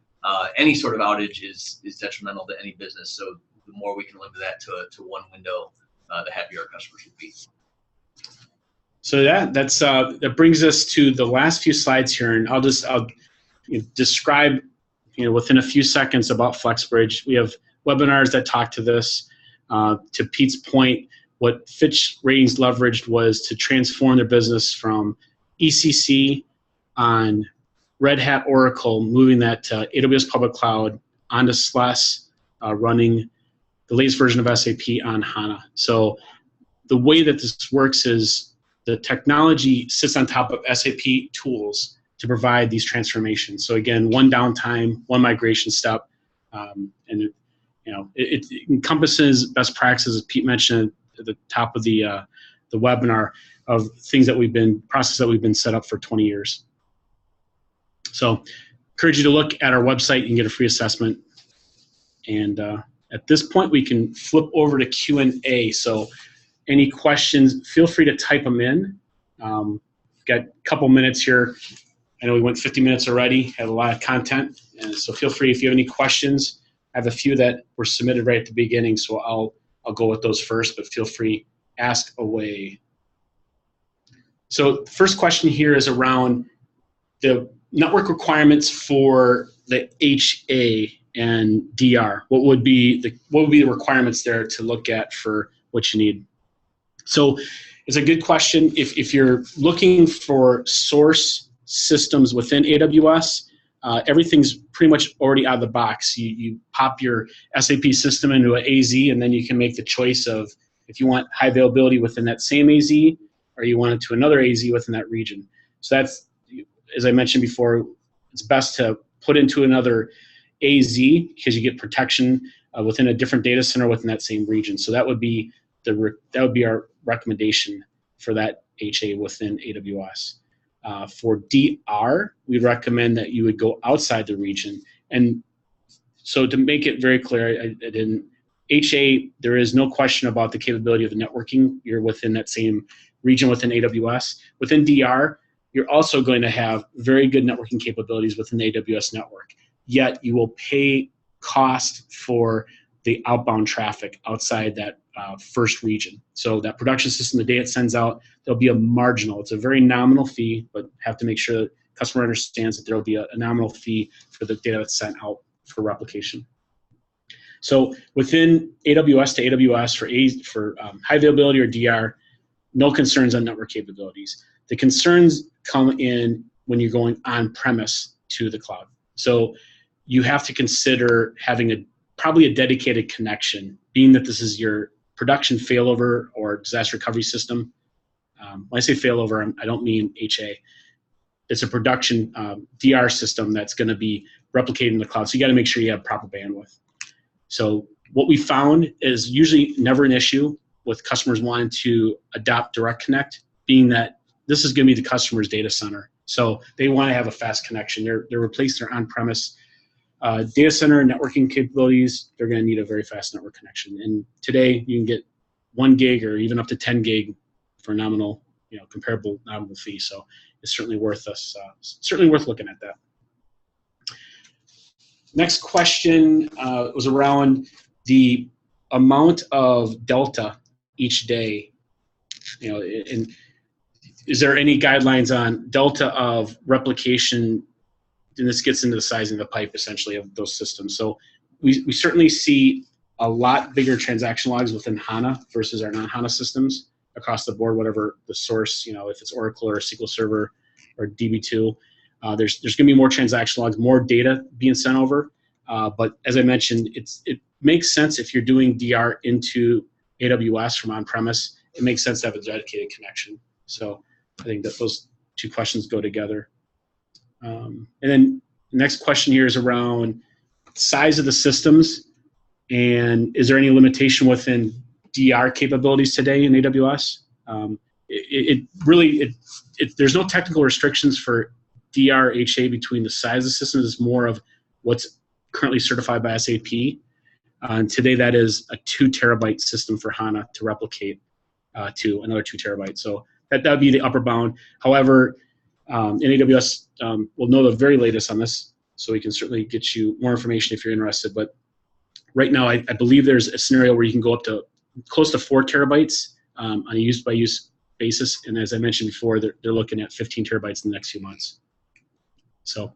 any sort of outage is detrimental to any business. So the more we can limit that to one window, the happier our customers will be. So that brings us to the last few slides here, and I'll describe within a few seconds about FlexBridge. We have webinars that talk to this. To Pete's point, what Fitch Ratings leveraged was to transform their business from ECC on Red Hat Oracle, moving that to AWS Public Cloud, onto SLES, running the latest version of SAP on HANA. So the way that this works is the technology sits on top of SAP tools to provide these transformations. So again, one downtime, one migration step, and it encompasses best practices, as Pete mentioned at the top of the webinar, of things that processes that we've been set up for 20 years. So encourage you to look at our website and get a free assessment. And at this point, we can flip over to Q&A. So any questions, feel free to type them in. Got a couple minutes here. I know we went 50 minutes already, had a lot of content. And so feel free, if you have any questions. I have a few that were submitted right at the beginning, so I'll go with those first, but feel free, ask away. So the first question here is around the network requirements for the HA and DR. What would be the requirements there to look at for what you need? So it's a good question. If you're looking for source systems within AWS, everything's pretty much already out of the box. You pop your SAP system into an AZ, and then you can make the choice of if you want high availability within that same AZ, or you want it to another AZ within that region. So that's, as I mentioned before, it's best to put into another AZ because you get protection within a different data center within that same region. So that would be our recommendation for that HA within AWS. For DR, we recommend that you would go outside the region. And so to make it very clear, HA, there is no question about the capability of the networking. You're within that same region within AWS. Within DR, you're also going to have very good networking capabilities within the AWS network. Yet you will pay cost for the outbound traffic outside that first region. So that production system, the data it sends out, there'll be a marginal. It's a very nominal fee, but have to make sure that the customer understands that there will be a nominal fee for the data that's sent out for replication. So within AWS to AWS for high availability or DR, no concerns on network capabilities. The concerns come in when you're going on-premise to the cloud. So you have to consider having probably a dedicated connection, being that this is your production failover or disaster recovery system. When I say failover, I don't mean HA. It's a production DR system that's going to be replicated in the cloud. So you got to make sure you have proper bandwidth. So what we found is usually never an issue with customers wanting to adopt Direct Connect, being that this is going to be the customer's data center. So they want to have a fast connection. They're replacing their on-premise data center networking capabilities. They're going to need a very fast network connection. And today you can get 1 gig or even up to 10 gig for nominal, comparable nominal fee. So it's certainly worth looking at that. Next question was around the amount of delta each day. And is there any guidelines on delta of replication? And this gets into the sizing of the pipe, essentially, of those systems. So we certainly see a lot bigger transaction logs within HANA versus our non-HANA systems across the board, whatever the source, if it's Oracle or SQL Server or DB2. There's going to be more transaction logs, more data being sent over. But as I mentioned, it makes sense if you're doing DR into AWS from on-premise. It makes sense to have a dedicated connection. So I think that those two questions go together. And then the next question here is around size of the systems, and is there any limitation within DR capabilities today in AWS? There's no technical restrictions for DR HA between the size of the systems. It's more of what's currently certified by SAP. And today that is a 2 terabyte system for HANA to replicate to another 2 terabytes. So that would be the upper bound. However, in AWS, we'll know the very latest on this, so we can certainly get you more information if you're interested. But right now, I believe there's a scenario where you can go up to close to 4 terabytes on a use-by-use basis. And as I mentioned before, they're looking at 15 terabytes in the next few months. So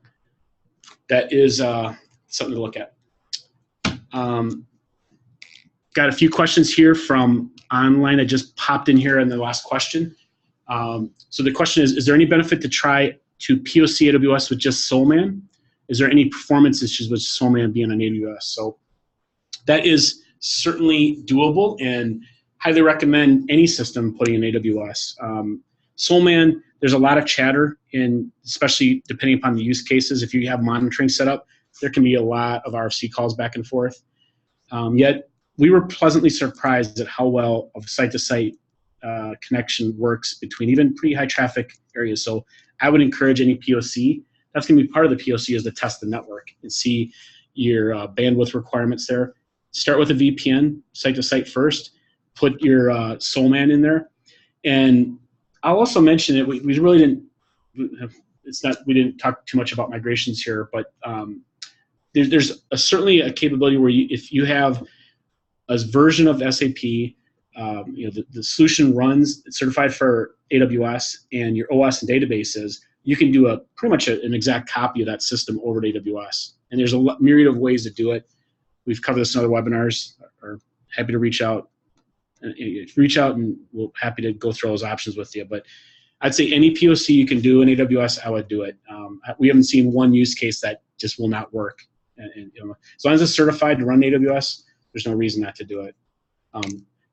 that is something to look at. Got a few questions here from online. I just popped in here in the last question. So the question is there any benefit to try to POC AWS with just Soulman? Is there any performance issues with Soulman being on AWS? So that is certainly doable, and highly recommend any system putting in AWS. Soulman, there's a lot of chatter, especially depending upon the use cases. If you have monitoring set up, there can be a lot of RFC calls back and forth. Yet we were pleasantly surprised at how well of site-to-site connection works between even pretty high traffic areas. So I would encourage any POC. That's going to be part of the POC, is to test the network and see your bandwidth requirements there. Start with a VPN, site-to-site first. Put your Soulman in there. And I'll also mention it. We really didn't. We didn't talk too much about migrations here, but there's certainly a capability where if you have a version of SAP, the solution runs, it's certified for AWS, and your OS and databases, you can do pretty much an exact copy of that system over to AWS. And there's a myriad of ways to do it. We've covered this in other webinars. Are happy to reach out. And we're happy to go through those options with you. But I'd say any POC you can do in AWS, I would do it. We haven't seen one use case that just will not work. And as long as it's certified to run AWS, there's no reason not to do it.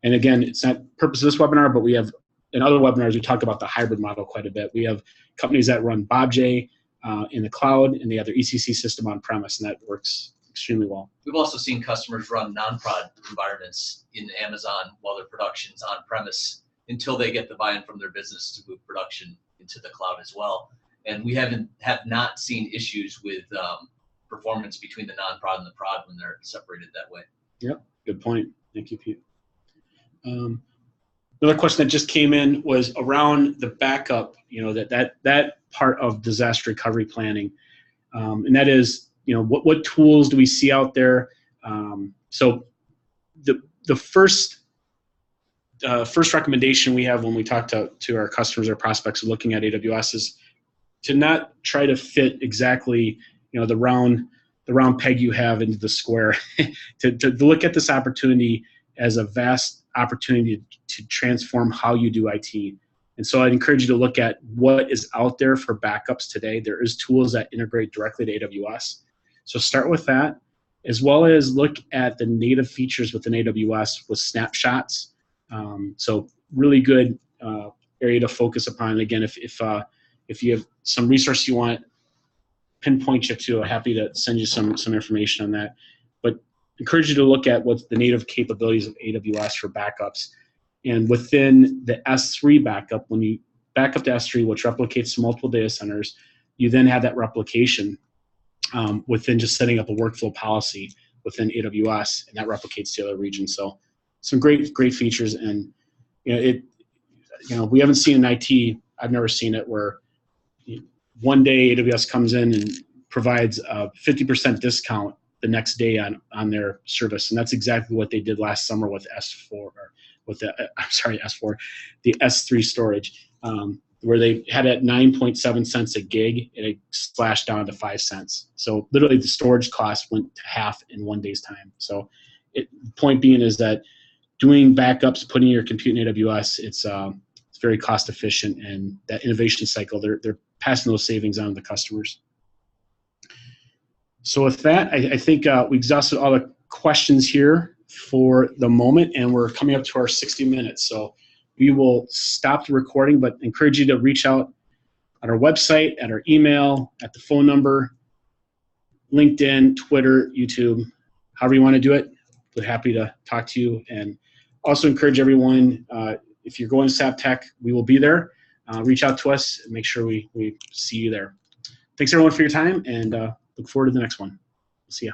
And again, it's not the purpose of this webinar, but we have in other webinars, we talk about the hybrid model quite a bit. We have companies that run BobJ in the cloud, and they have their ECC system on premise, and that works extremely well. We've also seen customers run non-prod environments in Amazon while their production's on premise until they get the buy-in from their business to move production into the cloud as well. And we have not seen issues with performance between the non-prod and the prod when they're separated that way. Yep, good point. Thank you, Pete. Another question that just came in was around the backup, that part of disaster recovery planning. And that is, what tools do we see out there? So the first recommendation we have when we talk to our customers or prospects looking at AWS is to not try to fit exactly, the round peg you have into the square. to look at this opportunity as a vast opportunity to transform how you do IT. And so I'd encourage you to look at what is out there for backups today. There is tools that integrate directly to AWS. So start with that, as well as look at the native features within AWS with snapshots. So really good area to focus upon. And again, if you have some resource you want, pinpoint you to, happy to send you some information on that. But encourage you to look at what's the native capabilities of AWS for backups. And within the S3 backup, when you back up to S3, which replicates to multiple data centers, you then have that replication within just setting up a workflow policy within AWS, and that replicates to other regions. So some great features. And we haven't seen in IT, I've never seen it, where one day AWS comes in and provides a 50% discount the next day on their service, and that's exactly what they did last summer with S4, or with the S4, the S3 storage, where they had it at 9.7 cents a gig, and it slashed down to 5 cents. So literally, the storage cost went to half in one day's time. So, the point being is that doing backups, putting your compute in AWS, it's very cost efficient, and that innovation cycle, they're passing those savings on to the customers. So with that, I think we exhausted all the questions here for the moment, and we're coming up to our 60 minutes. So we will stop the recording, but encourage you to reach out at our website, at our email, at the phone number, LinkedIn, Twitter, YouTube, however you want to do it. We're happy to talk to you. And also encourage everyone, if you're going to SAP Tech, we will be there. Reach out to us and make sure we see you there. Thanks everyone for your time, and look forward to the next one. See ya.